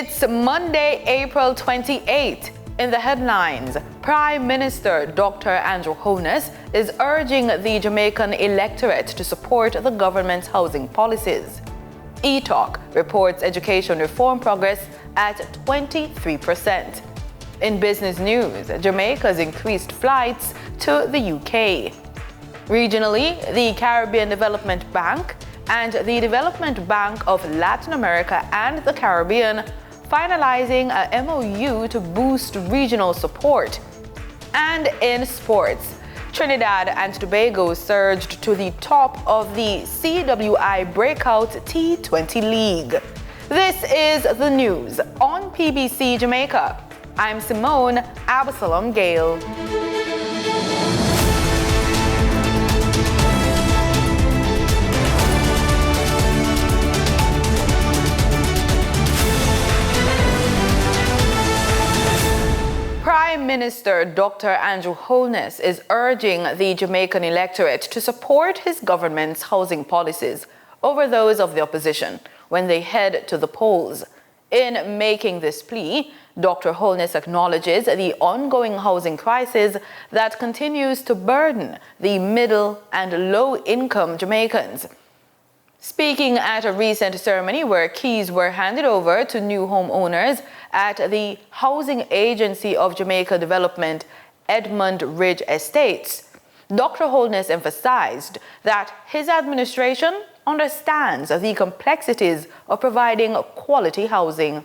It's Monday, April 28th. In the headlines, Prime Minister Dr. Andrew Holness is urging the Jamaican electorate to support the government's housing policies. E-Talk reports education reform progress at 23%. In business news, Jamaica's increased flights to the UK. Regionally, the Caribbean Development Bank and the Development Bank of Latin America and the Caribbean finalizing a MOU to boost regional support. And in sports, Trinidad and Tobago surged to the top of the CWI Breakout T20 League. This is the news on PBC Jamaica. I'm Simone Absalom Gale. Prime Minister Dr. Andrew Holness is urging the Jamaican electorate to support his government's housing policies over those of the opposition when they head to the polls. In making this plea, Dr. Holness acknowledges the ongoing housing crisis that continues to burden the middle and low-income Jamaicans. Speaking at a recent ceremony where keys were handed over to new homeowners at the Housing Agency of Jamaica Development Edmund Ridge Estates, Dr. Holness emphasized that his administration understands the complexities of providing quality housing.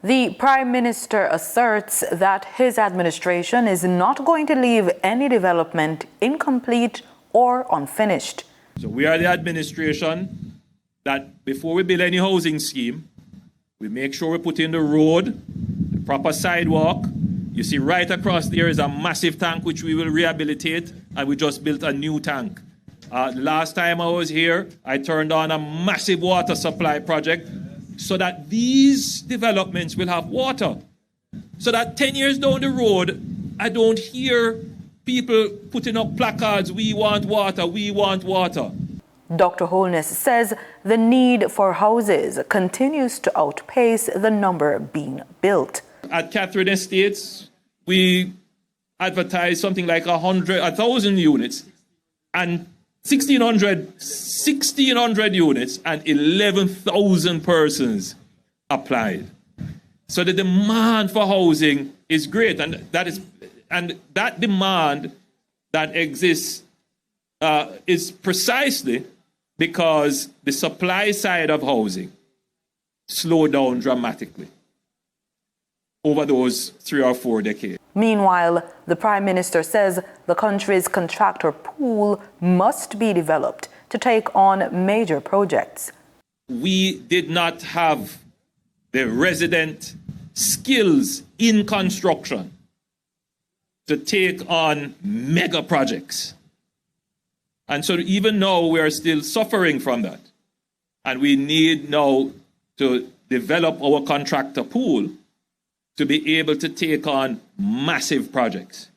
The Prime Minister asserts that his administration is not going to leave any development incomplete or unfinished. So we are the administration that before we build any housing scheme, we make sure we put in the road, the proper sidewalk. You see right across there is a massive tank which we will rehabilitate, and we just built a new tank. Last time I was here, I turned on a massive water supply project so that these developments will have water. So that 10 years down the road, I don't hear people putting up placards, we want water, we want water. Dr. Holness says the need for houses continues to outpace the number being built. At Catherine Estates, we advertised something like 1,000 units and 1,600 units and 11,000 persons applied. So the demand for housing is great, and that demand that exists is precisely because the supply side of housing slowed down dramatically over those 3 or 4 decades. Meanwhile, the Prime Minister says the country's contractor pool must be developed to take on major projects. We did not have the resident skills in construction to take on mega projects. And so even now we are still suffering from that. And we need now to develop our contractor pool to be able to take on massive projects.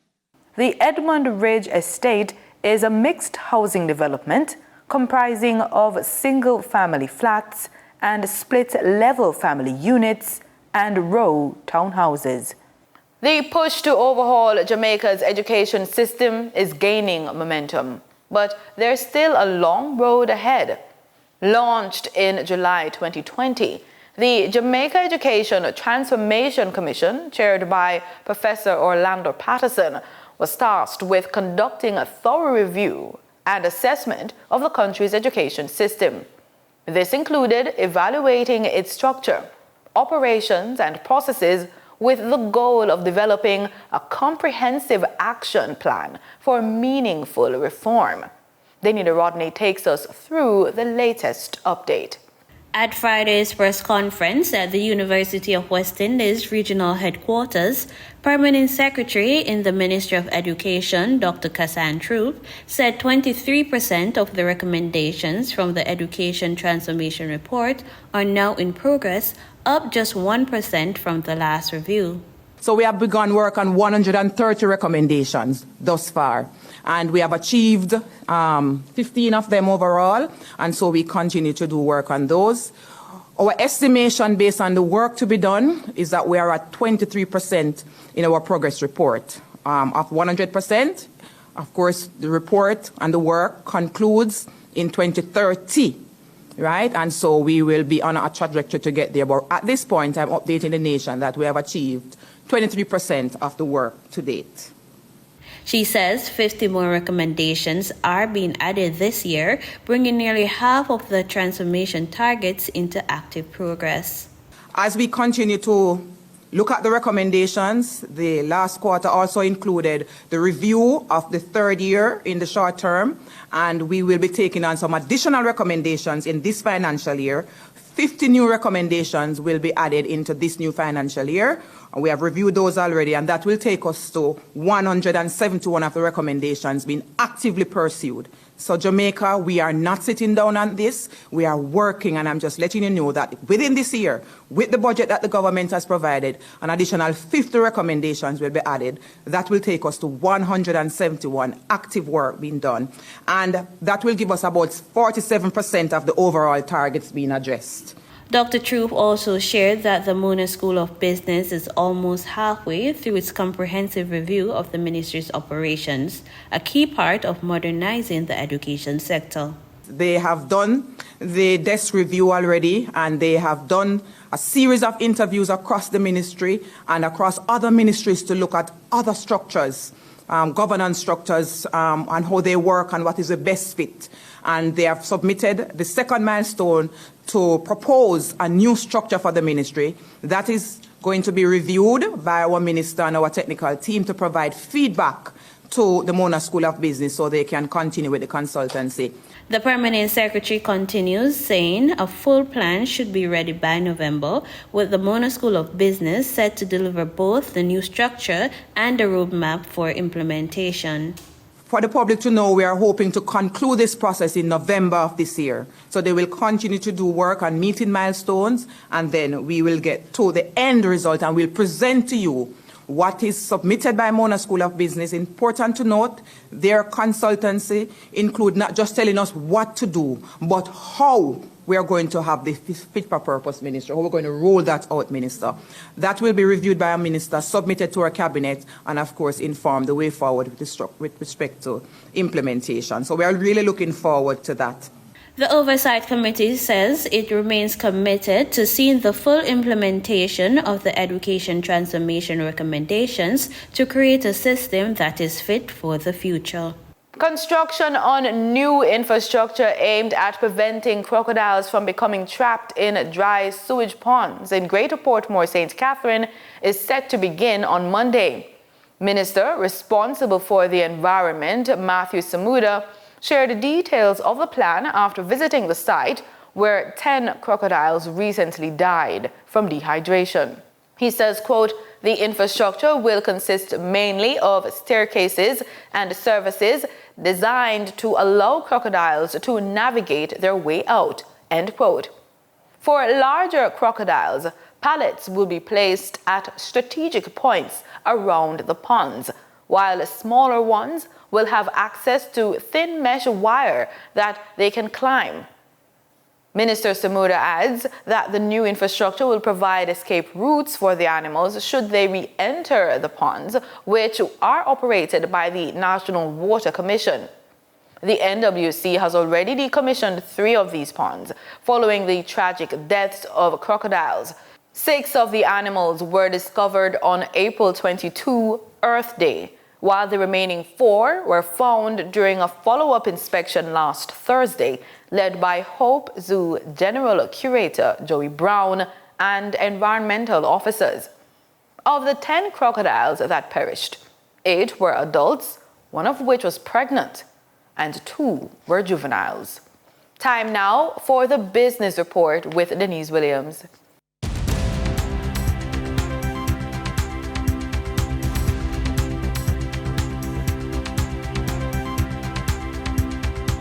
The Edmund Ridge Estate is a mixed housing development comprising of single-family flats and split-level family units and row townhouses. The push to overhaul Jamaica's education system is gaining momentum, but there's still a long road ahead. Launched in July 2020, the Jamaica Education Transformation Commission, chaired by Professor Orlando Patterson, was tasked with conducting a thorough review and assessment of the country's education system. This included evaluating its structure, operations, and processes with the goal of developing a comprehensive action plan for meaningful reform. Denida Rodney takes us through the latest update. At Friday's press conference at the University of West Indies Regional Headquarters, Permanent Secretary in the Ministry of Education, Dr. Kassan Troop, said 23% of the recommendations from the Education Transformation Report are now in progress, up just 1% from the last review. So we have begun work on 130 recommendations thus far, and we have achieved 15 of them overall, and so we continue to do work on those. Our estimation based on the work to be done is that we are at 23% in our progress report. Of 100%, of course, the report and the work concludes in 2030, right? And so we will be on a trajectory to get there. But at this point, I'm updating the nation that we have achieved 23% of the work to date. She says 50 more recommendations are being added this year, bringing nearly half of the transformation targets into active progress. As we continue to look at the recommendations, the last quarter also included the review of the third year in the short term, and we will be taking on some additional recommendations in this financial year. 50 new recommendations will be added into this new financial year. We have reviewed those already, and that will take us to 171 of the recommendations being actively pursued. So Jamaica, we are not sitting down on this. We are working, and I'm just letting you know that within this year, with the budget that the government has provided, an additional 50 recommendations will be added. That will take us to 171 active work being done. And that will give us about 47% of the overall targets being addressed. Dr. Troop also shared that the Mona School of Business is almost halfway through its comprehensive review of the ministry's operations, a key part of modernizing the education sector. They have done the desk review already, and they have done a series of interviews across the ministry and across other ministries to look at other structures, governance structures, and how they work and what is the best fit. And they have submitted the second milestone to propose a new structure for the ministry that is going to be reviewed by our minister and our technical team to provide feedback to the Mona School of Business so they can continue with the consultancy. The Permanent Secretary continues saying a full plan should be ready by November, with the Mona School of Business set to deliver both the new structure and a roadmap for implementation. For the public to know, we are hoping to conclude this process in November of this year. So they will continue to do work on meeting milestones, and then we will get to the end result and we'll present to you what is submitted by Mona School of Business. Important to note, their consultancy include not just telling us what to do, but how we are going to have the fit for purpose ministry, how we're going to roll that out, minister. That will be reviewed by a minister, submitted to our cabinet, and of course inform the way forward with respect to implementation. So we are really looking forward to that. The Oversight Committee says it remains committed to seeing the full implementation of the education transformation recommendations to create a system that is fit for the future. Construction on new infrastructure aimed at preventing crocodiles from becoming trapped in dry sewage ponds in Greater Portmore St. Catherine is set to begin on Monday. Minister responsible for the environment, Matthew Samuda, shared details of the plan after visiting the site where 10 crocodiles recently died from dehydration. He says, quote, "The infrastructure will consist mainly of staircases and services designed to allow crocodiles to navigate their way out," end quote. For larger crocodiles, pallets will be placed at strategic points around the ponds, while smaller ones will have access to thin mesh wire that they can climb. Minister Samuda adds that the new infrastructure will provide escape routes for the animals should they re-enter the ponds, which are operated by the National Water Commission. The NWC has already decommissioned 3 of these ponds following the tragic deaths of crocodiles. 6 of the animals were discovered on April 22, Earth Day, while the remaining 4 were found during a follow-up inspection last Thursday, led by Hope Zoo General Curator Joey Brown and environmental officers. Of the 10 crocodiles that perished, 8 were adults, 1 of which was pregnant, and 2 were juveniles. Time now for the business report with Denise Williams.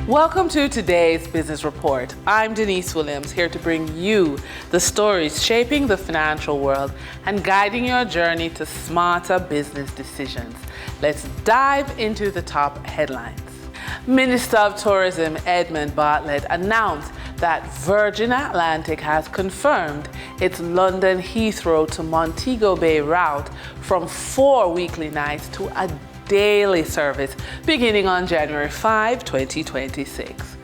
Welcome to today's Business Report. I'm Denise Williams, here to bring you the stories shaping the financial world and guiding your journey to smarter business decisions. Let's dive into the top headlines. Minister of Tourism Edmund Bartlett announced that Virgin Atlantic has confirmed its London Heathrow to Montego Bay route from 4 weekly nights to a daily service beginning on January 5, 2026.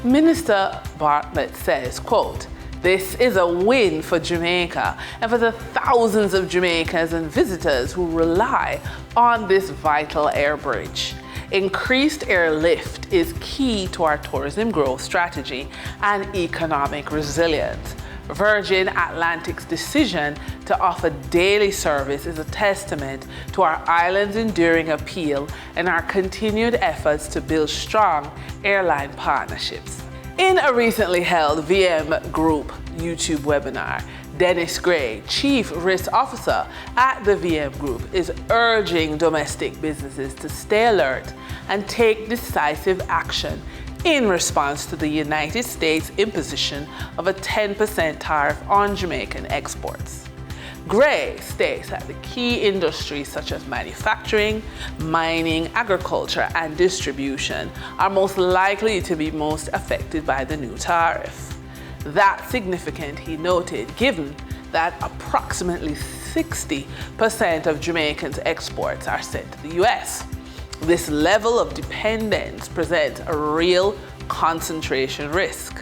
Minister Bartlett says, quote, "This is a win for Jamaica and for the thousands of Jamaicans and visitors who rely on this vital air bridge. Increased airlift is key to our tourism growth strategy and economic resilience. Virgin Atlantic's decision to offer daily service is a testament to our island's enduring appeal and our continued efforts to build strong airline partnerships." In a recently held VM Group YouTube webinar, Dennis Gray, Chief Risk Officer at the VM Group, is urging domestic businesses to stay alert and take decisive action in response to the United States imposition of a 10% tariff on Jamaican exports. Gray states that the key industries such as manufacturing, mining, agriculture, and distribution are most likely to be most affected by the new tariff. That's significant, he noted, given that approximately 60% of Jamaicans' exports are sent to the US. This level of dependence presents a real concentration risk.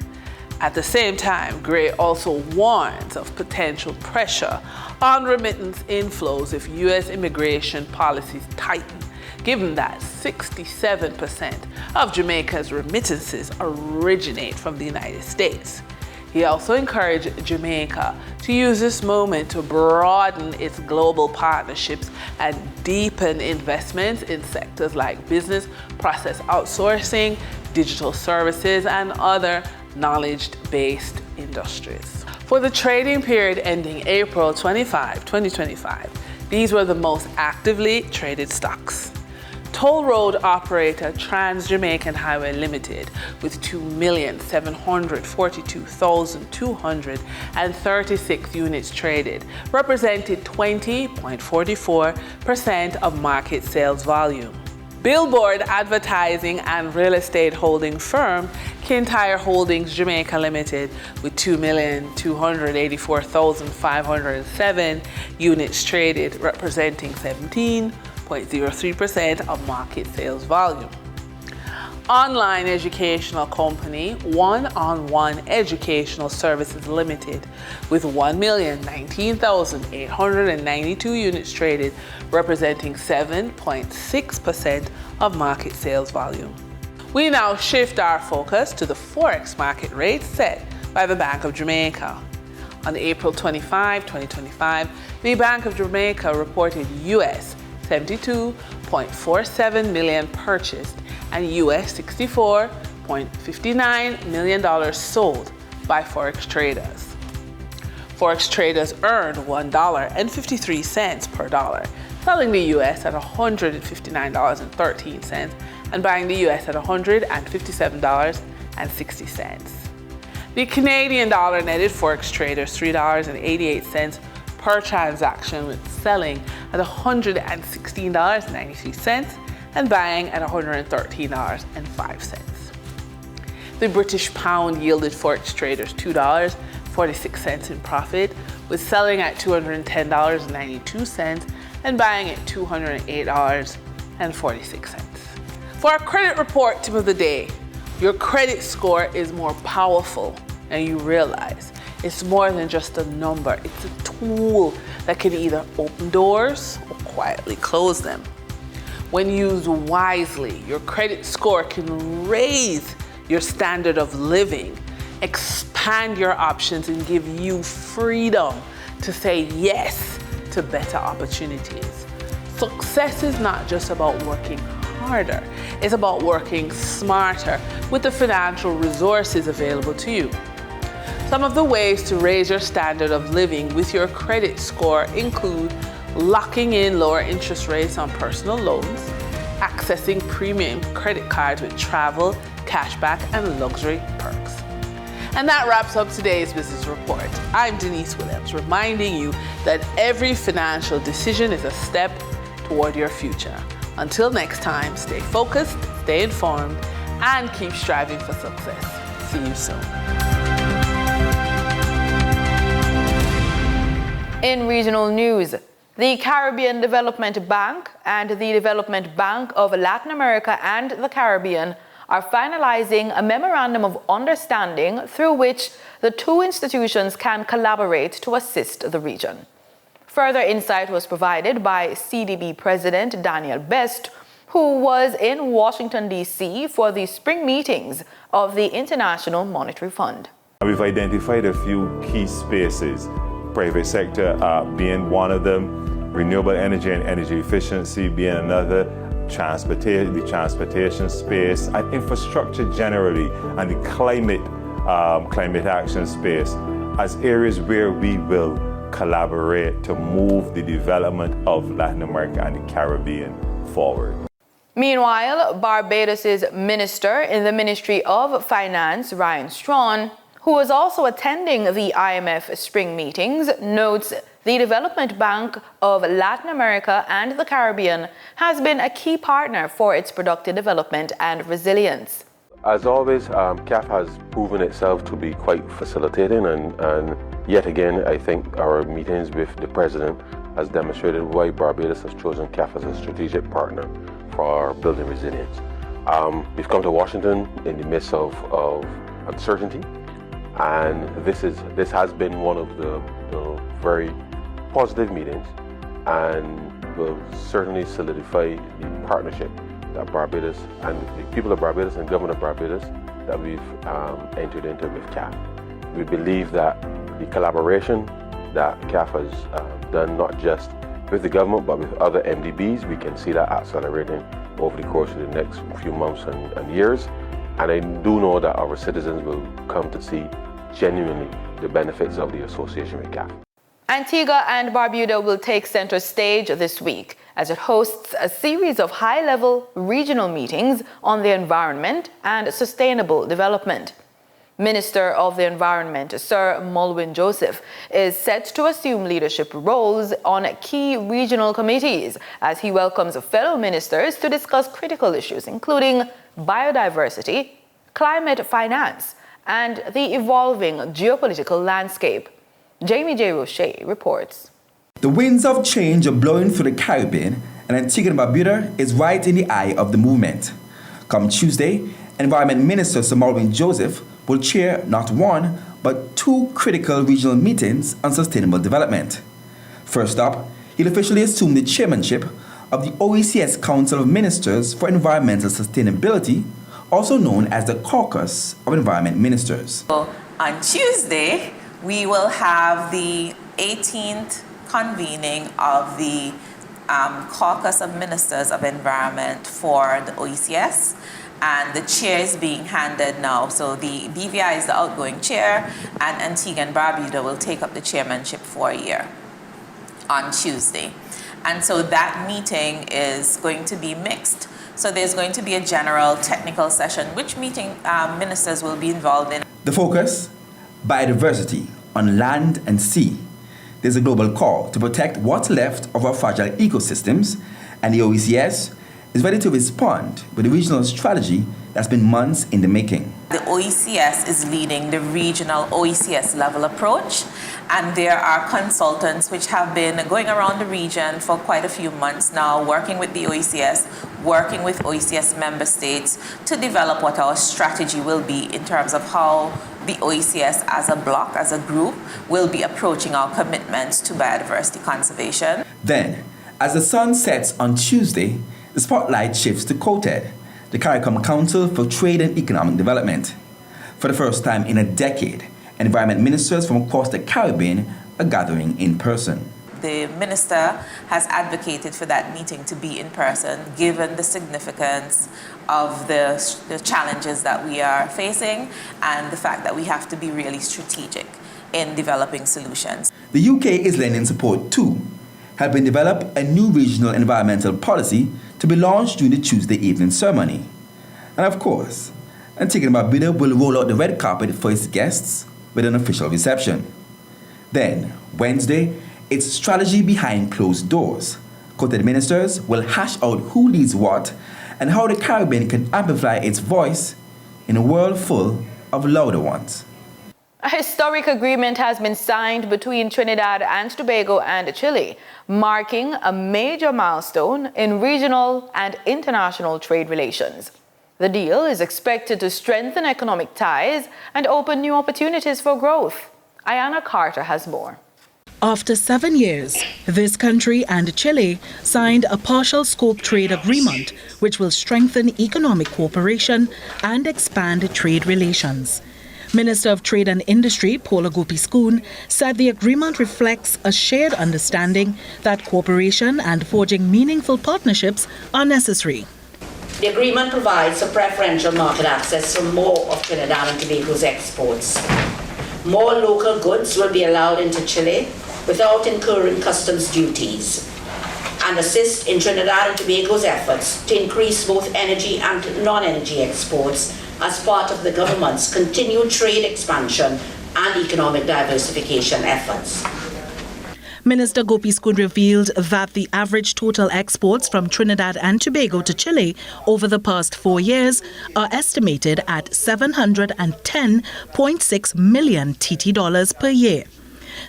At the same time, Gray also warns of potential pressure on remittance inflows if U.S. immigration policies tighten, given that 67% of Jamaica's remittances originate from the United States. He also encouraged Jamaica to use this moment to broaden its global partnerships and deepen investments in sectors like business process outsourcing, digital services, and other knowledge-based industries. For the trading period ending April 25, 2025, these were the most actively traded stocks. Toll road operator Trans-Jamaican Highway Limited, with 2,742,236 units traded, represented 20.44% of market sales volume. Billboard advertising and real estate holding firm Kintyre Holdings Jamaica Limited, with 2,284,507 units traded, representing 17.03% of market sales volume. Online educational company One-on-One Educational Services Limited, with 1,019,892 units traded, representing 7.6% of market sales volume. We now shift our focus to the Forex market rate set by the Bank of Jamaica. On April 25, 2025, the Bank of Jamaica reported US $72.47 million purchased and US $64.59 million sold by Forex traders. Forex traders earned $1.53 per dollar, selling the US at $159.13 and buying the US at $157.60. The Canadian dollar netted Forex traders $3.88 per transaction, with selling at $116.93 and buying at $113.05. The British pound yielded Forex traders $2.46 in profit, with selling at $210.92 and buying at $208.46. For our credit report tip of the day, your credit score is more powerful than you realize. It's more than just a number. It's a tool that can either open doors or quietly close them. When used wisely, your credit score can raise your standard of living, expand your options, and give you freedom to say yes to better opportunities. Success is not just about working harder. It's about working smarter with the financial resources available to you. Some of the ways to raise your standard of living with your credit score include locking in lower interest rates on personal loans, accessing premium credit cards with travel, cashback, and luxury perks. And that wraps up today's business report. I'm Denise Williams, reminding you that every financial decision is a step toward your future. Until next time, stay focused, stay informed, and keep striving for success. See you soon. In regional news, the Caribbean Development Bank and the Development Bank of Latin America and the Caribbean are finalizing a memorandum of understanding through which the two institutions can collaborate to assist the region. Further insight was provided by CDB President Daniel Best, who was in Washington, D.C. for the spring meetings of the International Monetary Fund. We've identified a few key spaces, private sector being one of them, renewable energy and energy efficiency being another, the transportation space, and infrastructure generally, and the climate action space as areas where we will collaborate to move the development of Latin America and the Caribbean forward. Meanwhile, Barbados' Minister in the Ministry of Finance, Ryan Strawn, who was also attending the IMF spring meetings, notes the Development Bank of Latin America and the Caribbean has been a key partner for its productive development and resilience. As always, CAF has proven itself to be quite facilitating, and yet again, I think our meetings with the President has demonstrated why Barbados has chosen CAF as a strategic partner for building resilience. We've come to Washington in the midst of uncertainty, and this has been one of the very positive meetings, and will certainly solidify the partnership that Barbados and the people of Barbados and government of Barbados that we've entered into with CAF. We believe that the collaboration that CAF has done not just with the government but with other MDBs, we can see that accelerating over the course of the next few months and years. And I do know that our citizens will come to see genuinely the benefits of the association with CAF. Antigua and Barbuda will take center stage this week as it hosts a series of high-level regional meetings on the environment and sustainable development. Minister of the Environment, Sir Mulwin Joseph, is set to assume leadership roles on key regional committees as he welcomes fellow ministers to discuss critical issues including biodiversity, climate finance, and the evolving geopolitical landscape. Jamie J. Roche reports. The winds of change are blowing through the Caribbean, and Antigua and Barbuda is right in the eye of the movement. Come Tuesday, Environment Minister Sir Mulwin Joseph will chair not one, but two critical regional meetings on sustainable development. First up, he'll officially assume the chairmanship of the OECS Council of Ministers for Environmental Sustainability, also known as the Caucus of Environment Ministers. On Tuesday, we will have the 18th convening of the Caucus of Ministers of Environment for the OECS, and the chair is being handed now. So the BVI is the outgoing chair, and Antigua and Barbuda will take up the chairmanship for a year on Tuesday. And so that meeting is going to be mixed. So there's going to be a general technical session, which meeting ministers will be involved in. The focus? Biodiversity on land and sea. There's a global call to protect what's left of our fragile ecosystems, and the OECS is ready to respond with a regional strategy that's been months in the making. The OECS is leading the regional OECS level approach, and there are consultants which have been going around the region for quite a few months now, working with the OECS, working with OECS member states to develop what our strategy will be in terms of how the OECS as a bloc, as a group, will be approaching our commitments to biodiversity conservation. Then, as the sun sets on Tuesday, the spotlight shifts to COTED, the CARICOM Council for Trade and Economic Development. For the first time in a decade, environment ministers from across the Caribbean are gathering in person. The minister has advocated for that meeting to be in person, given the significance of the challenges that we are facing and the fact that we have to be really strategic in developing solutions. The UK is lending support too, helping develop a new regional environmental policy to be launched during the Tuesday evening ceremony. And of course, Antigua and Barbuda will roll out the red carpet for its guests with an official reception. Then, Wednesday, it's strategy behind closed doors. COTED ministers will hash out who leads what and how the Caribbean can amplify its voice in a world full of louder ones. A historic agreement has been signed between Trinidad and Tobago and Chile, marking a major milestone in regional and international trade relations. The deal is expected to strengthen economic ties and open new opportunities for growth. Ayana Carter has more. After 7 years, this country and Chile signed a partial scope trade agreement which will strengthen economic cooperation and expand trade relations. Minister of Trade and Industry, Paula Gopi-Skoon, said the agreement reflects a shared understanding that cooperation and forging meaningful partnerships are necessary. The agreement provides for preferential market access for more of Trinidad and Tobago's exports. More local goods will be allowed into Chile without incurring customs duties, and assist in Trinidad and Tobago's efforts to increase both energy and non-energy exports as part of the government's continued trade expansion and economic diversification efforts. Minister Gopi-Skoon revealed that the average total exports from Trinidad and Tobago to Chile over the past 4 years are estimated at $710.6 million TT dollars per year.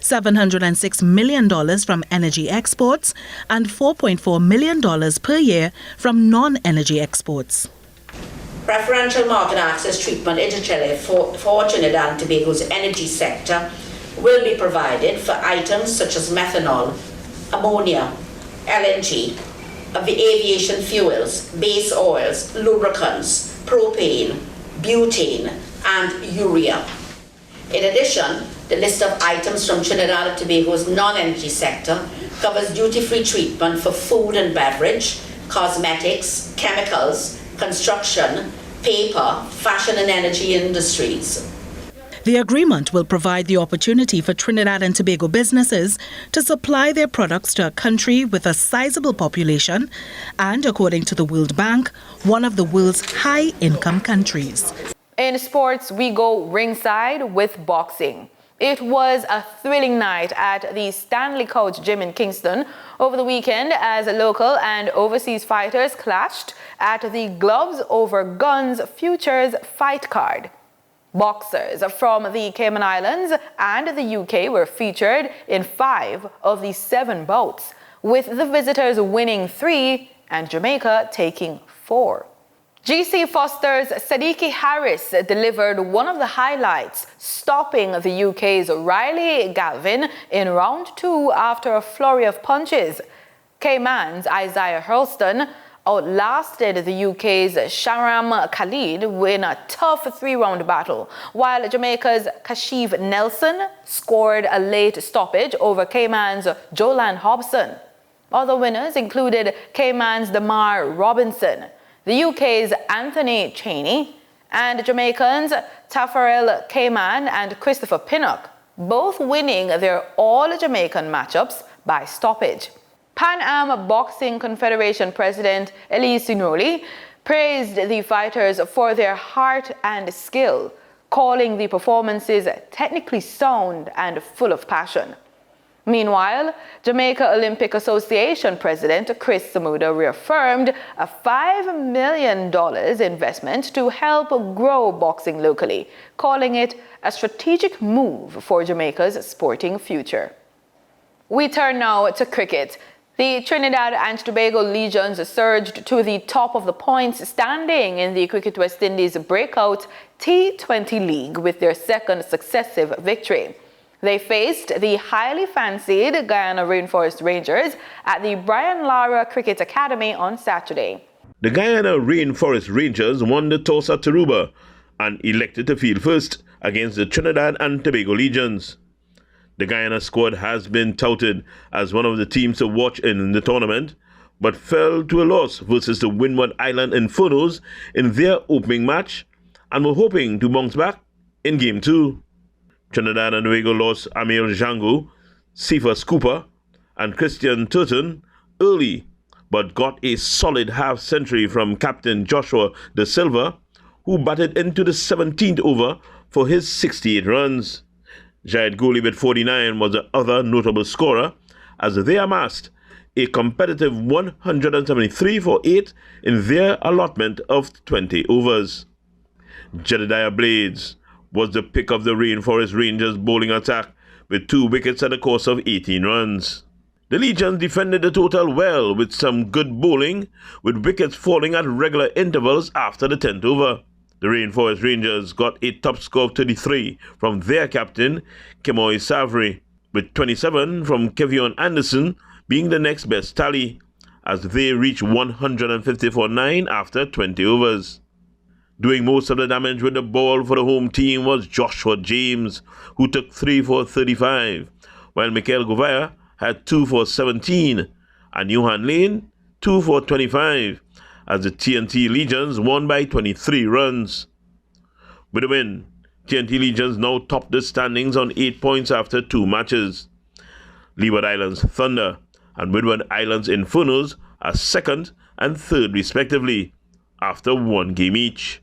$706 million from energy exports and $4.4 million per year from non-energy exports. Preferential market access treatment into Chile for Trinidad and Tobago's energy sector will be provided for items such as methanol, ammonia, LNG, aviation fuels, base oils, lubricants, propane, butane, and urea. In addition, the list of items from Trinidad and Tobago's non-energy sector covers duty-free treatment for food and beverage, cosmetics, chemicals, construction, paper, fashion and energy industries. The agreement will provide the opportunity for Trinidad and Tobago businesses to supply their products to a country with a sizable population and, according to the World Bank, one of the world's high-income countries. In sports, we go ringside with boxing. It was a thrilling night at the Stanley Couch Gym in Kingston over the weekend as local and overseas fighters clashed at the Gloves Over Guns Futures fight card. Boxers from the Cayman Islands and the UK were featured in 5 of the 7 bouts, with the visitors winning 3 and Jamaica taking 4. GC Foster's Sadiqi Harris delivered one of the highlights, stopping the UK's Riley Galvin in round 2 after a flurry of punches. Cayman's Isaiah Hurlston outlasted the UK's Sharam Khalid in a tough 3-round battle, while Jamaica's Kashif Nelson scored a late stoppage over Cayman's Jolan Hobson. Other winners included Cayman's Damar Robinson, the UK's Anthony Cheney, and Jamaicans Tafarel Cayman and Christopher Pinnock, both winning their all-Jamaican matchups by stoppage. Pan Am Boxing Confederation President Elise Sinoli praised the fighters for their heart and skill, calling the performances technically sound and full of passion. Meanwhile, Jamaica Olympic Association President Chris Samuda reaffirmed a $5 million investment to help grow boxing locally, calling it a strategic move for Jamaica's sporting future. We turn now to cricket. The Trinidad and Tobago Legions surged to the top of the points standing in the Cricket West Indies breakout T20 League with their second successive victory. They faced the highly fancied Guyana Rainforest Rangers at the Brian Lara Cricket Academy on Saturday. The Guyana Rainforest Rangers won the toss at Taruba and elected to field first against the Trinidad and Tobago Legions. The Guyana squad has been touted as one of the teams to watch in the tournament, but fell to a loss versus the Windward Island Infernos in their opening match and were hoping to bounce back in Game 2. Trinidad and Tobago lost Amir Django, Cephas Cooper, and Christian Turton early, but got a solid half-century from captain Joshua De Silva, who batted into the 17th over for his 68 runs. Jayed Golib at 49 was the other notable scorer, as they amassed a competitive 173 for 8 in their allotment of 20 overs. Jedediah Blades was the pick of the Rainforest Rangers bowling attack with 2 wickets at the course of 18 runs. The Legions defended the total well with some good bowling, with wickets falling at regular intervals after the 10th over. The Rainforest Rangers got a top score of 33 from their captain, Kemoy Savary, with 27 from Kevion Anderson being the next best tally, as they reached 154.9 after 20 overs. Doing most of the damage with the ball for the home team was Joshua James, who took 3 for 35, while Mikael Govaya had 2 for 17, and Johan Lane 2 for 25, as the TNT Legions won by 23 runs. With the win, TNT Legions now top the standings on 8 points after 2 matches. Leeward Islands Thunder and Windward Islands Infernos are second and third respectively, after 1 game each.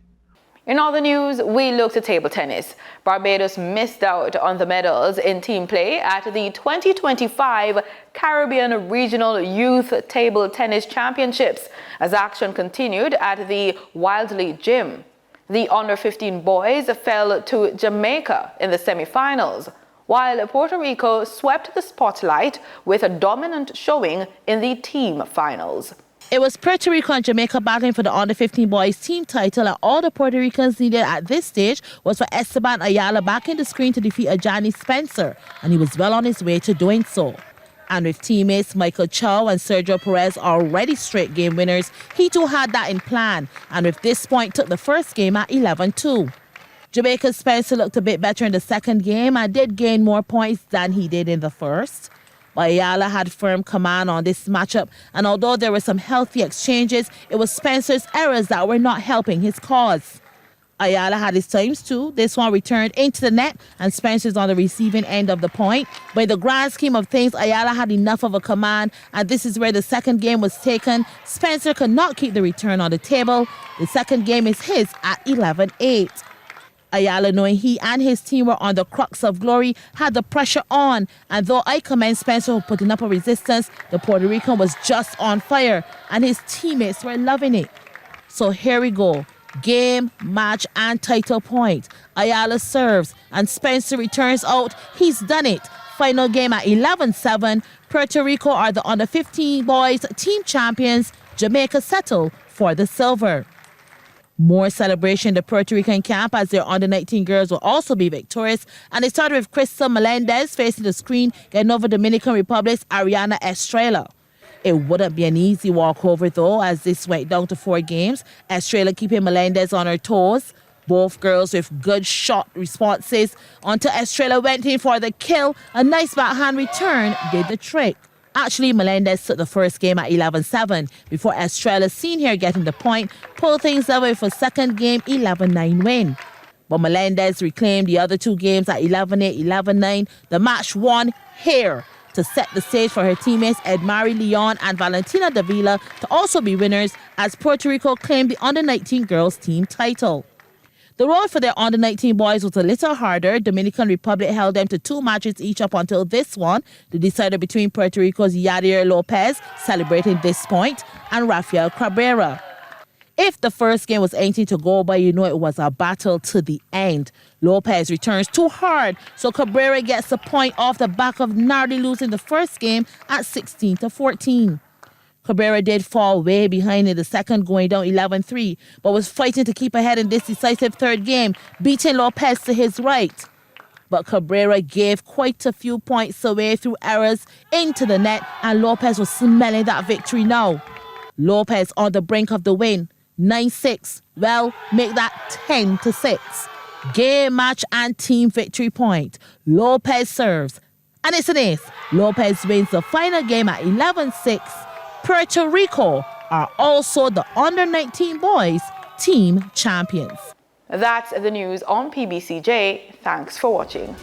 In other news, we look to table tennis. Barbados missed out on the medals in team play at the 2025 Caribbean Regional Youth Table Tennis Championships as action continued at the Wildley Gym. The under-15 boys fell to Jamaica in the semi-finals, while Puerto Rico swept the spotlight with a dominant showing in the team finals. It was Puerto Rico and Jamaica battling for the under-15 boys team title, and all the Puerto Ricans needed at this stage was for Esteban Ayala back in the screen to defeat Ajani Spencer, and he was well on his way to doing so. And with teammates Michael Chow and Sergio Perez already straight game winners, he too had that in plan, and with this point took the first game at 11-2. Jamaica's Spencer looked a bit better in the second game and did gain more points than he did in the first. Ayala had firm command on this matchup, and although there were some healthy exchanges, it was Spencer's errors that were not helping his cause. Ayala had his times too. This one returned into the net, and Spencer's on the receiving end of the point. But in the grand scheme of things, Ayala had enough of a command, and this is where the second game was taken. Spencer could not keep the return on the table. The second game is his at 11-8. Ayala, knowing he and his team were on the crux of glory, had the pressure on, and though I commend Spencer for putting up a resistance, the Puerto Rican was just on fire, and his teammates were loving it. So here we go. Game, match, and title point. Ayala serves, and Spencer returns out. He's done it. Final game at 11-7. Puerto Rico are the under-15 boys team champions. Jamaica settle for the silver. More celebration in the Puerto Rican camp as their under-19 girls will also be victorious. And they started with Crystal Melendez facing the screen, getting over Dominican Republic's Ariana Estrella. It wouldn't be an easy walkover, though, as this went down to 4 games. Estrella keeping Melendez on her toes. Both girls with good shot responses until Estrella went in for the kill. A nice backhand return did the trick. Actually, Melendez took the first game at 11-7 before Estrella, seen here getting the point, pulled things away for second game 11-9 win. But Melendez reclaimed the other 2 games at 11-8, 11-9. The match won here to set the stage for her teammates Edmari Leon and Valentina Davila to also be winners as Puerto Rico claimed the under-19 girls team title. The road for their under-19 boys was a little harder. Dominican Republic held them to 2 matches each up until this one, the decider between Puerto Rico's Yadier Lopez, celebrating this point, and Rafael Cabrera. If the first game was anything to go by, you know it was a battle to the end. Lopez returns too hard, so Cabrera gets the point off the back of narrowly losing the first game at 16-14. Cabrera did fall way behind in the second, going down 11-3, but was fighting to keep ahead in this decisive third game, beating Lopez to his right. But Cabrera gave quite a few points away through errors into the net, and Lopez was smelling that victory now. Lopez on the brink of the win, 9-6. Well, make that 10-6. Game, match, and team victory point. Lopez serves, and it's an ace. Lopez wins the final game at 11-6. Puerto Rico are also the under-19 boys team champions. That's the news on PBCJ. Thanks for watching.